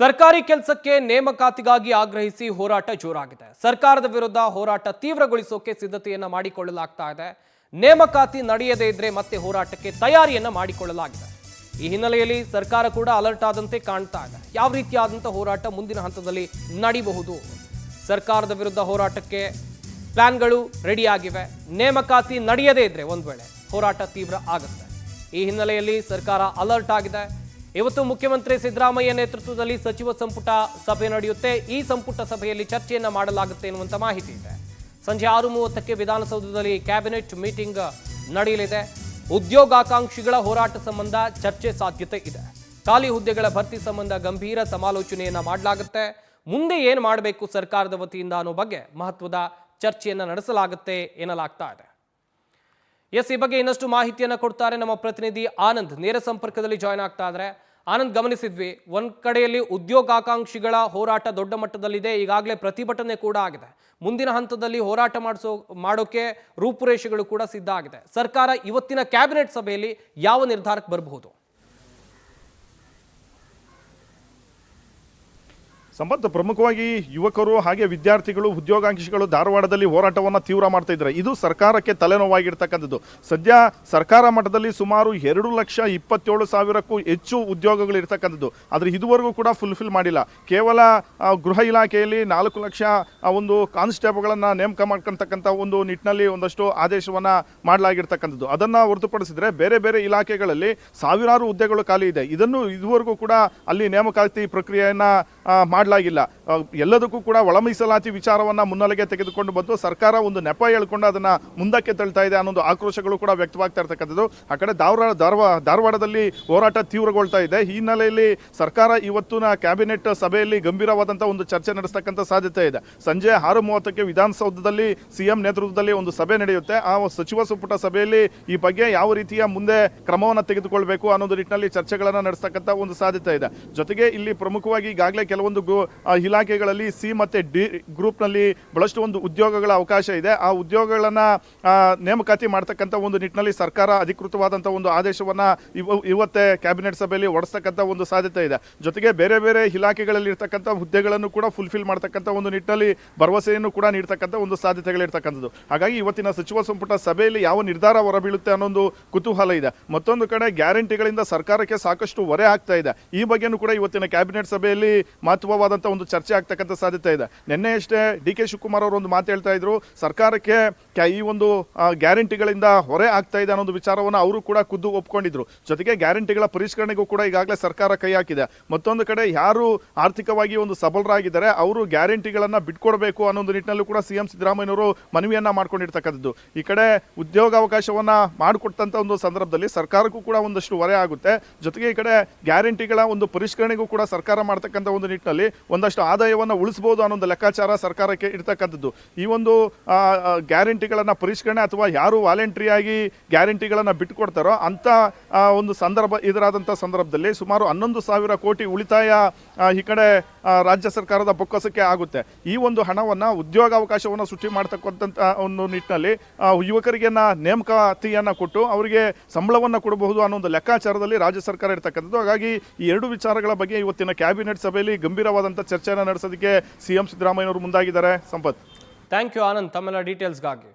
ಸರ್ಕಾರಿ ಕೆಲಸಕ್ಕೆ ನೇಮಕಾತಿಗಾಗಿ ಆಗ್ರಹಿಸಿ ಹೋರಾಟ ಜೋರಾಗಿದೆ. ಸರ್ಕಾರದ ವಿರುದ್ಧ ಹೋರಾಟ ತೀವ್ರಗೊಳಿಸೋಕೆ ಸಿದ್ಧತೆಯನ್ನ ಮಾಡಿಕೊಳ್ಳಲಾಗ್ತಾ ಇದೆ. ನೇಮಕಾತಿ ನಡೆಯದೇ ಇದ್ರೆ ಮತ್ತೆ ಹೋರಾಟಕ್ಕೆ ತಯಾರಿಯನ್ನ ಮಾಡಿಕೊಳ್ಳಲಾಗಿದೆ. ಈ ಹಿನ್ನೆಲೆಯಲ್ಲಿ ಸರ್ಕಾರ ಕೂಡ ಅಲರ್ಟ್ ಆದಂತೆ ಕಾಣ್ತಾ ಇದೆ. ಯಾವ ರೀತಿಯಾದಂತಹ ಹೋರಾಟ ಮುಂದಿನ ಹಂತದಲ್ಲಿ ನಡೆಯಬಹುದು? ಸರ್ಕಾರದ ವಿರುದ್ಧ ಹೋರಾಟಕ್ಕೆ ಪ್ಲಾನ್ಗಳು ರೆಡಿ ಆಗಿವೆ. ನೇಮಕಾತಿ ನಡೆಯದೇ ಇದ್ರೆ ಒಂದು ವೇಳೆ ಹೋರಾಟ ತೀವ್ರ ಆಗುತ್ತೆ. ಈ ಹಿನ್ನೆಲೆಯಲ್ಲಿ ಸರ್ಕಾರ ಅಲರ್ಟ್ ಆಗಿದೆ. ಇವತ್ತು ಮುಖ್ಯಮಂತ್ರಿ ಸಿದ್ದರಾಮಯ್ಯ ನೇತೃತ್ವದಲ್ಲಿ ಸಚಿವ ಸಂಪುಟ ಸಭೆ ನಡೆಯುತ್ತೆ. ಈ ಸಂಪುಟ ಸಭೆಯಲ್ಲಿ ಚರ್ಚೆಯನ್ನ ಮಾಡಲಾಗುತ್ತೆ ಎನ್ನುವಂತ ಮಾಹಿತಿ ಇದೆ. ಸಂಜೆ 6:30ಕ್ಕೆ ವಿಧಾನಸೌಧದಲ್ಲಿ ಕ್ಯಾಬಿನೆಟ್ ಮೀಟಿಂಗ್ ನಡೆಯಲಿದೆ. ಉದ್ಯೋಗಾಕಾಂಕ್ಷಿಗಳ ಹೋರಾಟ ಸಂಬಂಧ ಚರ್ಚೆ ಸಾಧ್ಯತೆ ಇದೆ. ಖಾಲಿ ಹುದ್ದೆಗಳ ಭರ್ತಿ ಸಂಬಂಧ ಗಂಭೀರ ಸಮಾಲೋಚನೆಯನ್ನ ಮಾಡಲಾಗುತ್ತೆ. ಮುಂದೆ ಏನು ಮಾಡಬೇಕು ಸರ್ಕಾರದ ವತಿಯಿಂದ ಅನ್ನೋ ಬಗ್ಗೆ ಮಹತ್ವದ ಚರ್ಚೆಯನ್ನ ನಡೆಸಲಾಗುತ್ತೆ ಎನ್ನಲಾಗ್ತಾ ಇದೆ. ಈ ಬಗ್ಗೆ ಇನ್ನಷ್ಟು ಮಾಹಿತಿಯನ್ನು ಕೊಡ್ತಾರೆ ನಮ್ಮ ಪ್ರತಿನಿಧಿ ಆನಂದ್. ನೇರ ಸಂಪರ್ಕದಲ್ಲಿ ಜಾಯ್ನ್ ಆಗ್ತಾ ಇದ್ದಾರೆ. ಆನಂದ್, ಗಮನಿಸಿದ್ವಿ ಒಂದ್ ಕಡೆಯಲ್ಲಿ ಉದ್ಯೋಗಾಕಾಂಕ್ಷಿಗಳ ಹೋರಾಟ ದೊಡ್ಡ ಮಟ್ಟದಲ್ಲಿದೆ. ಈಗಾಗಲೇ ಪ್ರತಿಭಟನೆ ಕೂಡ ಆಗಿದೆ. ಮುಂದಿನ ಹಂತದಲ್ಲಿ ಹೋರಾಟ ಮಾಡೋಕೆ ರೂಪುರೇಷೆಗಳು ಕೂಡ ಸಿದ್ಧ ಆಗಿದೆ. ಸರ್ಕಾರ ಇವತ್ತಿನ ಕ್ಯಾಬಿನೆಟ್ ಸಭೆಯಲ್ಲಿ ಯಾವ ನಿರ್ಧಾರಕ್ಕೆ ಬರಬಹುದು? ಸಂಪತ್, ಪ್ರಮುಖವಾಗಿ ಯುವಕರು ಹಾಗೆ ವಿದ್ಯಾರ್ಥಿಗಳು ಉದ್ಯೋಗಾಕಾಂಕ್ಷಿಗಳು ಧಾರವಾಡದಲ್ಲಿ ಹೋರಾಟವನ್ನು ತೀವ್ರ ಮಾಡ್ತಾ ಇದ್ದಾರೆ. ಇದು ಸರ್ಕಾರಕ್ಕೆ ತಲೆನೋವಾಗಿರ್ತಕ್ಕಂಥದ್ದು. ಸದ್ಯ ಸರ್ಕಾರ ಮಟ್ಟದಲ್ಲಿ ಸುಮಾರು 2,27,000ಕ್ಕೂ ಹೆಚ್ಚು ಉದ್ಯೋಗಗಳು ಇರ್ತಕ್ಕಂಥದ್ದು. ಆದರೆ ಇದುವರೆಗೂ ಕೂಡ ಫುಲ್ಫಿಲ್ ಮಾಡಿಲ್ಲ. ಕೇವಲ ಗೃಹ ಇಲಾಖೆಯಲ್ಲಿ 4 ಲಕ್ಷ ಒಂದು ಕಾನ್ಸ್ಟೇಬಲ್ಗಳನ್ನು ನೇಮಕ ಮಾಡ್ಕೊಳ್ತಕ್ಕಂಥ ಒಂದು ನಿಟ್ಟಿನಲ್ಲಿ ಒಂದಷ್ಟು ಆದೇಶವನ್ನು ಮಾಡಲಾಗಿರ್ತಕ್ಕಂಥದ್ದು. ಅದನ್ನು ಹೊರತುಪಡಿಸಿದ್ರೆ ಬೇರೆ ಬೇರೆ ಇಲಾಖೆಗಳಲ್ಲಿ ಸಾವಿರಾರು ಹುದ್ದೆಗಳು ಖಾಲಿ ಇದೆ. ಇದನ್ನು ಇದುವರೆಗೂ ಕೂಡ ಅಲ್ಲಿ ನೇಮಕಾತಿ ಪ್ರಕ್ರಿಯೆಯನ್ನು ಮಾಡಲಾಗಿಲ್ಲ. ಎಲ್ಲದಕ್ಕೂ ಕೂಡ ಒಳ ಮೀಸಲಾತಿ ವಿಚಾರವನ್ನು ಮುನ್ನೆಲೆಗೆ ತೆಗೆದುಕೊಂಡು ಬಂದು ಸರ್ಕಾರ ಒಂದು ನೆಪ ಹೇಳ್ಕೊಂಡು ಅದನ್ನ ಮುಂದಕ್ಕೆ ತಳ್ತಾ ಇದೆ ಅನ್ನೋ ಆಕ್ರೋಶಗಳು ಕೂಡ ವ್ಯಕ್ತವಾಗ್ತಾ ಇರ್ತಕ್ಕಂಥದ್ದು. ಆ ಕಡೆ ಧಾರವಾಡದಲ್ಲಿ ಹೋರಾಟ ತೀವ್ರಗೊಳ್ತಾ ಇದೆ. ಈ ಹಿನ್ನೆಲೆಯಲ್ಲಿ ಸರ್ಕಾರ ಇವತ್ತಿನ ಕ್ಯಾಬಿನೆಟ್ ಸಭೆಯಲ್ಲಿ ಗಂಭೀರವಾದಂತಹ ಒಂದು ಚರ್ಚೆ ನಡೆಸ್ತಕ್ಕಂಥ ಸಾಧ್ಯತೆ ಇದೆ. ಸಂಜೆ 6:30ಕ್ಕೆ ವಿಧಾನಸೌಧದಲ್ಲಿ ಸಿಎಂ ನೇತೃತ್ವದಲ್ಲಿ ಒಂದು ಸಭೆ ನಡೆಯುತ್ತೆ. ಆ ಸಚಿವ ಸಂಪುಟ ಸಭೆಯಲ್ಲಿ ಈ ಬಗ್ಗೆ ಯಾವ ರೀತಿಯ ಮುಂದೆ ಕ್ರಮವನ್ನು ತೆಗೆದುಕೊಳ್ಬೇಕು ಅನ್ನೋದು ನಿಟ್ಟಿನಲ್ಲಿ ಚರ್ಚೆಗಳನ್ನು ನಡೆಸ್ತಕ್ಕಂಥ ಒಂದು ಸಾಧ್ಯತೆ ಇದೆ. ಜೊತೆಗೆ ಇಲ್ಲಿ ಪ್ರಮುಖವಾಗಿ ಈಗಾಗಲೇ ಕೆಲವೊಂದು ಇಲಾಖೆಗಳಲ್ಲಿ ಸಿ ಮತ್ತೆ ಡಿ ಗ್ರೂಪ್ನಲ್ಲಿ ಬಹಳಷ್ಟು ಒಂದು ಉದ್ಯೋಗಗಳ ಅವಕಾಶ ಇದೆ. ಆ ಉದ್ಯೋಗಗಳನ್ನ ನೇಮಕಾತಿ ಮಾಡ್ತಕ್ಕಂಥ ಒಂದು ನಿಟ್ಟಿನಲ್ಲಿ ಸರ್ಕಾರ ಅಧಿಕೃತವಾದಂತಹ ಒಂದು ಆದೇಶವನ್ನ ಇವತ್ತೇ ಕ್ಯಾಬಿನೆಟ್ ಸಭೆಯಲ್ಲಿ ಹೊರಡಿಸ್ತಕ್ಕಂಥ ಒಂದು ಸಾಧ್ಯತೆ ಇದೆ. ಜೊತೆಗೆ ಬೇರೆ ಬೇರೆ ಇಲಾಖೆಗಳಲ್ಲಿ ಇರ್ತಕ್ಕಂಥ ಹುದ್ದೆಗಳನ್ನು ಕೂಡ ಫುಲ್ಫಿಲ್ ಮಾಡ್ತಕ್ಕಂಥ ಒಂದು ನಿಟ್ಟಿನಲ್ಲಿ ಭರವಸೆಯನ್ನು ಕೂಡ ನೀಡ್ತಕ್ಕಂಥ ಒಂದು ಸಾಧ್ಯತೆಗಳಿರ್ತಕ್ಕಂಥದ್ದು. ಹಾಗಾಗಿ ಇವತ್ತಿನ ಸಚಿವ ಸಂಪುಟ ಸಭೆಯಲ್ಲಿ ಯಾವ ನಿರ್ಧಾರ ಹೊರಬೀಳುತ್ತೆ ಅನ್ನೊಂದು ಕುತೂಹಲ ಇದೆ. ಮತ್ತೊಂದು ಕಡೆ ಗ್ಯಾರಂಟಿಗಳಿಂದ ಸರ್ಕಾರಕ್ಕೆ ಸಾಕಷ್ಟು ಹೊರೆ ಆಗ್ತಾ ಇದೆ. ಈ ಬಗ್ಗೆನೂ ಕೂಡ ಇವತ್ತಿನ ಕ್ಯಾಬಿನೆಟ್ ಸಭೆಯಲ್ಲಿ ಮಹತ್ವವಾದಂತಹ ಒಂದು ಚರ್ಚೆ ಆಗ್ತಕ್ಕಂಥ ಸಾಧ್ಯತೆ ಇದೆ. ನಿನ್ನೆಯಷ್ಟೇ ಡಿ ಕೆ ಶಿವಕುಮಾರ್ ಅವರು ಒಂದು ಮಾತು ಹೇಳ್ತಾ ಇದ್ರು, ಸರ್ಕಾರಕ್ಕೆ ಈ ಒಂದು ಗ್ಯಾರಂಟಿಗಳಿಂದ ಹೊರೆ ಆಗ್ತಾ ಇದೆ ಅನ್ನೋ ವಿಚಾರವನ್ನು ಅವರು ಕೂಡ ಖುದ್ದು ಒಪ್ಕೊಂಡಿದ್ರು. ಜೊತೆಗೆ ಗ್ಯಾರಂಟಿಗಳ ಪರಿಷ್ಕರಣೆಗೂ ಕೂಡ ಈಗಾಗಲೇ ಸರ್ಕಾರ ಕೈ ಹಾಕಿದೆ. ಮತ್ತೊಂದು ಕಡೆ ಯಾರು ಆರ್ಥಿಕವಾಗಿ ಒಂದು ಸಬಲರಾಗಿದ್ದಾರೆ ಅವರು ಗ್ಯಾರಂಟಿಗಳನ್ನ ಬಿಟ್ಕೊಡ್ಬೇಕು ಅನ್ನೋ ನಿಟ್ಟಿನಲ್ಲೂ ಕೂಡ ಸಿಎಂ ಸಿದ್ದರಾಮಯ್ಯನವರು ಮನವಿಯನ್ನ ಮಾಡ್ಕೊಂಡಿರ್ತಕ್ಕಂಥದ್ದು. ಈ ಕಡೆ ಉದ್ಯೋಗಾವಕಾಶವನ್ನ ಮಾಡಿಕೊಟ್ಟಂತ ಒಂದು ಸಂದರ್ಭದಲ್ಲಿ ಸರ್ಕಾರಕ್ಕೂ ಕೂಡ ಒಂದಷ್ಟು ಹೊರೆ ಆಗುತ್ತೆ. ಜೊತೆಗೆ ಈ ಕಡೆ ಗ್ಯಾರಂಟಿಗಳ ಒಂದು ಪರಿಷ್ಕರಣೆಗೂ ಕೂಡ ಸರ್ಕಾರ ಮಾಡ್ತಕ್ಕಂಥ ಒಂದು ನಿಟ್ಟಿನಲ್ಲಿ ಒಂದಷ್ಟು ಆದಾಯವನ್ನು ಉಳಿಸಬಹುದು ಅನ್ನೋ ಲೆಕ್ಕಾಚಾರ ಸರ್ಕಾರಕ್ಕೆ ಇರ್ತಕ್ಕಂಥದ್ದು. ಈ ಒಂದು ಗ್ಯಾರಂಟಿಗಳನ್ನ ಪರಿಷ್ಕರಣೆ ಅಥವಾ ಯಾರು ವಾಲಂಟ್ರಿಯಾಗಿ ಗ್ಯಾರಂಟಿಗಳನ್ನ ಬಿಟ್ಟುಕೊಡ್ತಾರೋ ಅಂತ ಒಂದು ಸಂದರ್ಭ ಎದುರಾದಂಥ ಸಂದರ್ಭದಲ್ಲಿ ಸುಮಾರು 11,000 ಕೋಟಿ ಉಳಿತಾಯ ಈ ಕಡೆ ರಾಜ್ಯ ಸರ್ಕಾರದ ಬೊಕ್ಕಸಕ್ಕೆ ಆಗುತ್ತೆ. ಈ ಒಂದು ಹಣವನ್ನು ಉದ್ಯೋಗಾವಕಾಶವನ್ನು ಸೃಷ್ಟಿ ಮಾಡ್ತಕ್ಕಂಥ ಒಂದು ನಿಟ್ಟಿನಲ್ಲಿ ಯುವಕರಿಗೆ ನೇಮಕಾತಿಯನ್ನು ಕೊಟ್ಟು ಅವರಿಗೆ ಸಂಬಳವನ್ನು ಕೊಡಬಹುದು ಅನ್ನೋ ಒಂದು ಲೆಕ್ಕಾಚಾರದಲ್ಲಿ ರಾಜ್ಯ ಸರ್ಕಾರ ಇರ್ತಕ್ಕಂಥದ್ದು. ಹಾಗಾಗಿ ಈ ಎರಡು ವಿಚಾರಗಳ ಬಗ್ಗೆ ಇವತ್ತಿನ ಕ್ಯಾಬಿನೆಟ್ ಸಭೆಯಲ್ಲಿ ಗಂಭೀರವಾದಂಥ ಚರ್ಚೆಯನ್ನು ನಡೆಸೋದಕ್ಕೆ ಸಿಎಂ ಸಿದ್ದರಾಮಯ್ಯನವರು ಮುಂದಾಗಿದ್ದಾರೆ. ಸಂಪತ್, ಥ್ಯಾಂಕ್ ಯು ಆನಂದ್, ತಮ್ಮೆಲ್ಲ ಡೀಟೇಲ್ಸ್ಗಾಗಿ.